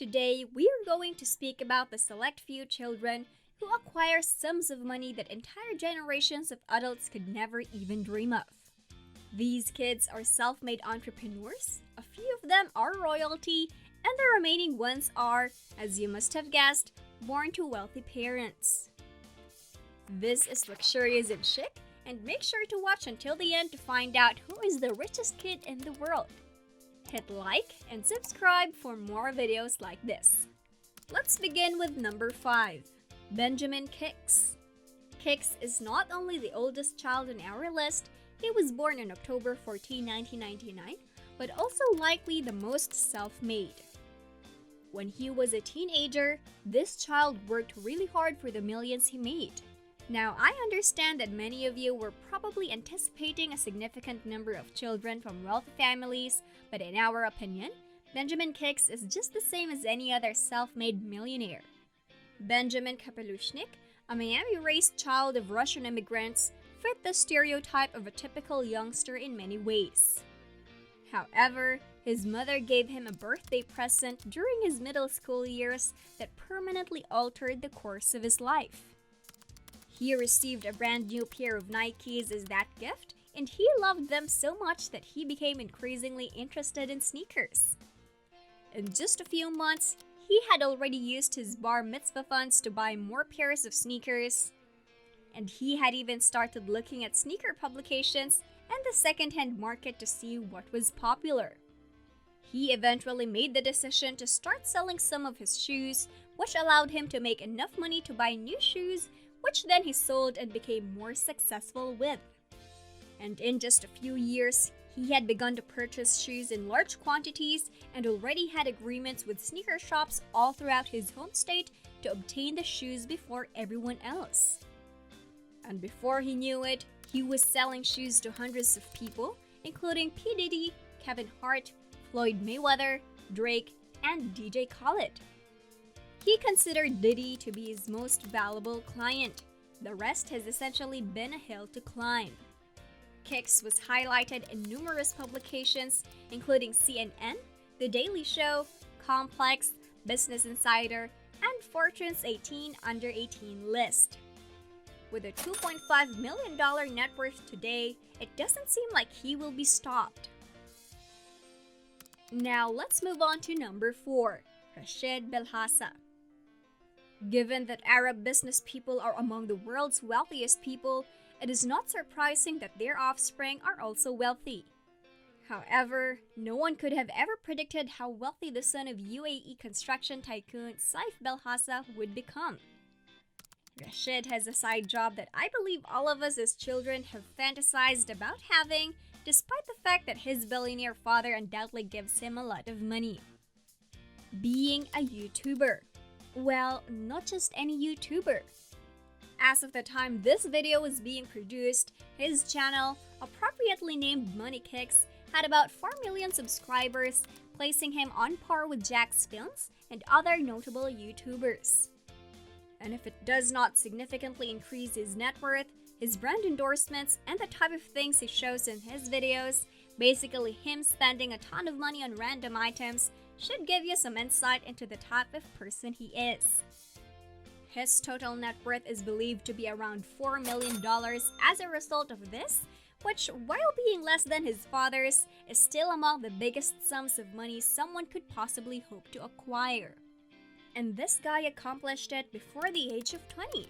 Today, we are going to speak about the select few children who acquire sums of money that entire generations of adults could never even dream of. These kids are self-made entrepreneurs, a few of them are royalty, and the remaining ones are, as you must have guessed, born to wealthy parents. This is Luxurious and Chic, and make sure to watch until the end to find out who is the richest kid in the world. Hit like and subscribe for more videos like this. Let's begin with number 5, Benjamin Kicks. Kicks is not only the oldest child on our list, he was born on October 14, 1999, but also likely the most self-made. When he was a teenager, this child worked really hard for the millions he made. Now, I understand that many of you were probably anticipating a significant number of children from wealthy families, but in our opinion, Benjamin Kicks is just the same as any other self-made millionaire. Benjamin Kapelushnik, a Miami-raised child of Russian immigrants, fit the stereotype of a typical youngster in many ways. However, his mother gave him a birthday present during his middle school years that permanently altered the course of his life. He received a brand new pair of Nikes as that gift, and he loved them so much that he became increasingly interested in sneakers. In just a few months, he had already used his bar mitzvah funds to buy more pairs of sneakers, and he had even started looking at sneaker publications and the second-hand market to see what was popular. He eventually made the decision to start selling some of his shoes, which allowed him to make enough money to buy new shoes, which then he sold and became more successful with. And in just a few years, he had begun to purchase shoes in large quantities and already had agreements with sneaker shops all throughout his home state to obtain the shoes before everyone else. And before he knew it, he was selling shoes to hundreds of people, including P. Diddy, Kevin Hart, Floyd Mayweather, Drake, and DJ Khaled. He considered Diddy to be his most valuable client. The rest has essentially been a hill to climb. Kicks was highlighted in numerous publications, including CNN, The Daily Show, Complex, Business Insider, and Fortune's 18 Under 18 list. With a $2.5 million net worth today, it doesn't seem like he will be stopped. Now let's move on to number 4, Rashed Belhasa. Given that Arab business people are among the world's wealthiest people, it is not surprising that their offspring are also wealthy. However, no one could have ever predicted how wealthy the son of UAE construction tycoon Saif Belhasa would become. Rashed has a side job that I believe all of us as children have fantasized about having, despite the fact that his billionaire father undoubtedly gives him a lot of money. Being a YouTuber. Well, not just any YouTuber. As of the time this video was being produced, his channel, appropriately named Money Kicks, had about 4 million subscribers, placing him on par with Jack's Films and other notable YouTubers. And if it does not significantly increase his net worth, his brand endorsements, and the type of things he shows in his videos, basically him spending a ton of money on random items, should give you some insight into the type of person he is. His total net worth is believed to be around $4 million as a result of this, which, while being less than his father's, is still among the biggest sums of money someone could possibly hope to acquire. And this guy accomplished it before the age of 20.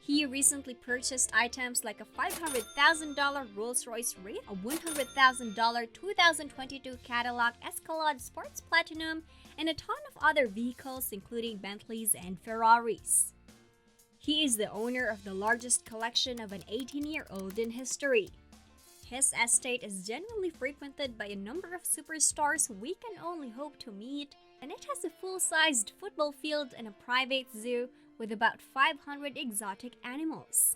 He recently purchased items like a $500,000 Rolls-Royce Wraith, a $100,000 2022 Cadillac Escalade Sports Platinum, and a ton of other vehicles including Bentleys and Ferraris. He is the owner of the largest collection of an 18-year-old in history. His estate is genuinely frequented by a number of superstars we can only hope to meet, and it has a full-sized football field and a private zoo with about 500 exotic animals.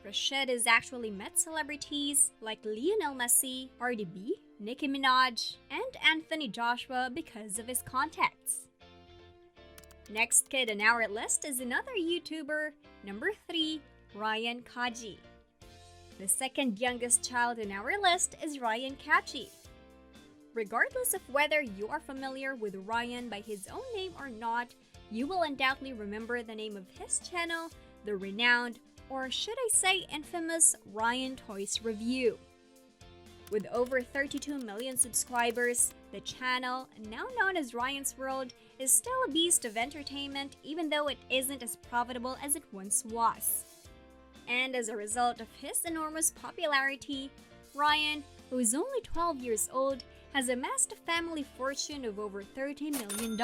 Rashed has actually met celebrities like Lionel Messi, Cardi B, Nicki Minaj, and Anthony Joshua because of his contacts. Next kid on our list is another YouTuber, number 3, Ryan Kagi. The second youngest child on our list is Ryan Kagi. Regardless of whether you are familiar with Ryan by his own name or not, you will undoubtedly remember the name of his channel, the renowned, or should I say infamous, Ryan Toys Review. With over 32 million subscribers, the channel, now known as Ryan's World, is still a beast of entertainment even though it isn't as profitable as it once was. And as a result of his enormous popularity, Ryan, who is only 12 years old, has amassed a family fortune of over $30 million.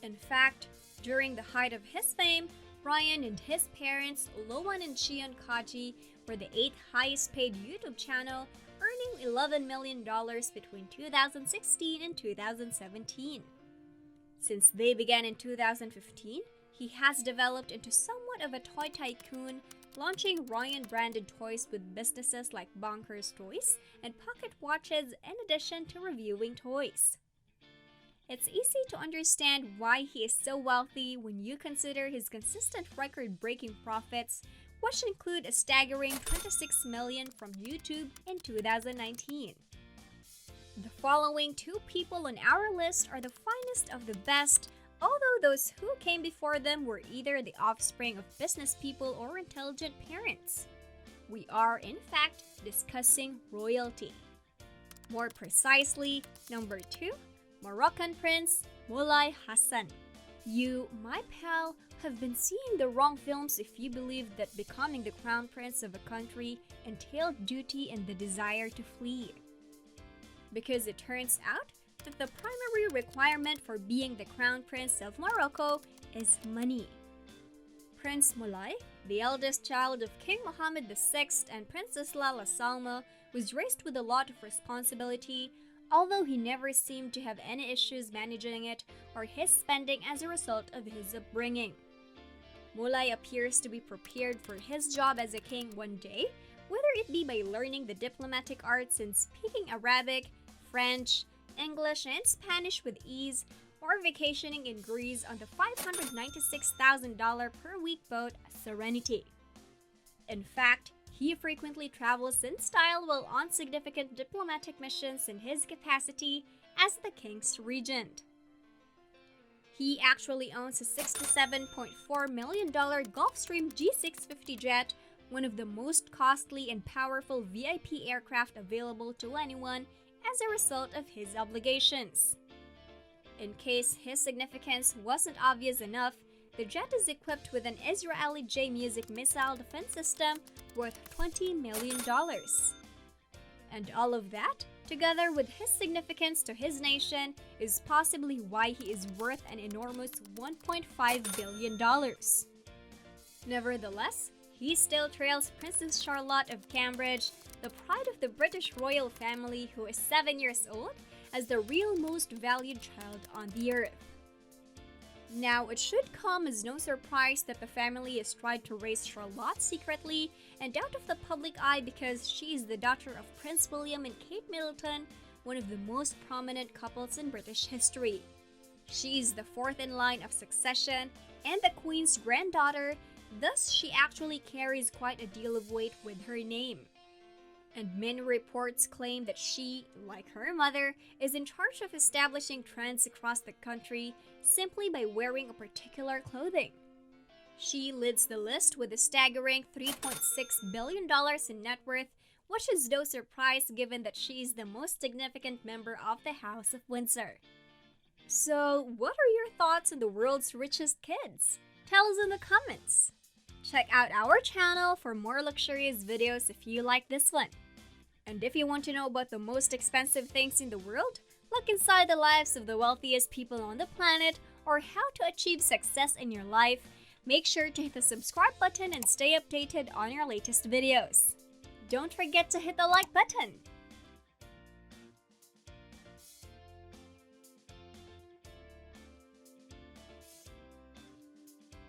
In fact, during the height of his fame, Ryan and his parents, Elon and Kagi, were the 8th highest paid YouTube channel, earning $11 million between 2016 and 2017. Since they began in 2015, he has developed into somewhat of a toy tycoon, launching Ryan-branded toys with businesses like Bonkers Toys and Pocket Watches in addition to reviewing toys. It's easy to understand why he is so wealthy when you consider his consistent record-breaking profits, which include a staggering $26 million from YouTube in 2019. The following two people on our list are the finest of the best, although those who came before them were either the offspring of business people or intelligent parents. We are, in fact, discussing royalty. More precisely, number 2, Moroccan Prince Moulay Hassan. You, my pal, have been seeing the wrong films if you believe that becoming the crown prince of a country entailed duty and the desire to flee. Because it turns out that the primary requirement for being the crown prince of Morocco is money. Prince Moulay, the eldest child of King Mohammed VI and Princess Lala Salma, was raised with a lot of responsibility, although he never seemed to have any issues managing it or his spending as a result of his upbringing. Moulay appears to be prepared for his job as a king one day, whether it be by learning the diplomatic arts and speaking Arabic, French, English, and Spanish with ease, or vacationing in Greece on the $596,000 per week boat Serenity. In fact, he frequently travels in style while on significant diplomatic missions in his capacity as the king's regent. He actually owns a $67.4 million Gulfstream G650 jet, one of the most costly and powerful VIP aircraft available to anyone as a result of his obligations. In case his significance wasn't obvious enough, the jet is equipped with an Israeli J-Music missile defense system worth $20 million. And all of that, together with his significance to his nation, is possibly why he is worth an enormous $1.5 billion. Nevertheless, he still trails Princess Charlotte of Cambridge, the pride of the British royal family who is 7 years old, as the real most valued child on the earth. Now, it should come as no surprise that the family has tried to raise Charlotte secretly and out of the public eye because she is the daughter of Prince William and Kate Middleton, one of the most prominent couples in British history. She is the fourth in line of succession and the Queen's granddaughter, thus she actually carries quite a deal of weight with her name. And many reports claim that she, like her mother, is in charge of establishing trends across the country simply by wearing a particular clothing. She leads the list with a staggering $3.6 billion in net worth, which is no surprise given that she is the most significant member of the House of Windsor. So, what are your thoughts on the world's richest kids? Tell us in the comments! Check out our channel for more luxurious videos if you like this one. And if you want to know about the most expensive things in the world, look inside the lives of the wealthiest people on the planet, or how to achieve success in your life, make sure to hit the subscribe button and stay updated on our latest videos. Don't forget to hit the like button!